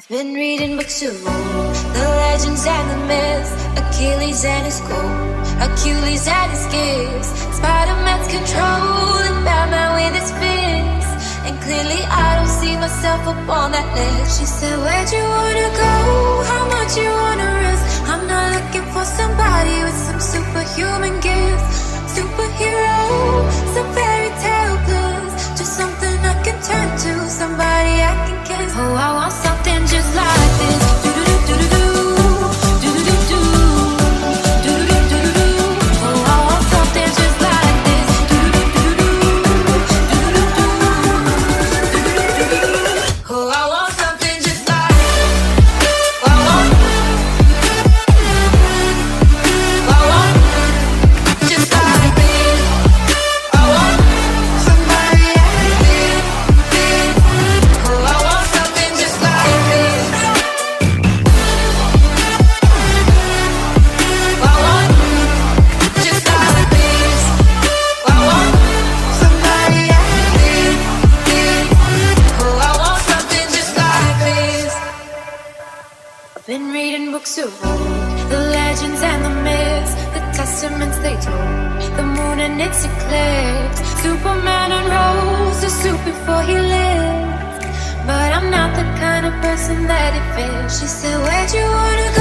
Been reading books of old, the legends and the myths, Achilles and his gold, Achilles and his gifts, Spider-Man's control, and Batman with his fists. And clearly I don't see myself upon that list. She said, where'd you wanna go? How much you wanna risk? I'm not looking for somebody with some superhuman gifts, superhero, some fairy tale goods, just something I can turn to, somebody I can kiss. Oh, I want something just like this. Do-do-do-do-do-do. Do-do-do-do. Do-do-do-do-do. Oh, I want something just like this. Do-do-do-do-do. Do-do-do-do-do. Oh, I want something just like this. I want just like this. I want somebody I can live. Oh, I want something just like this. I want just like this. I want somebody I can live. Oh, I want something just like this. I've been reading books of old, the legends and the myths, the testaments they told, the moon and its eclipse, Superman unrolls the suit before he lived. But I'm not the kind of person that it fits. She said, where'd you wanna go?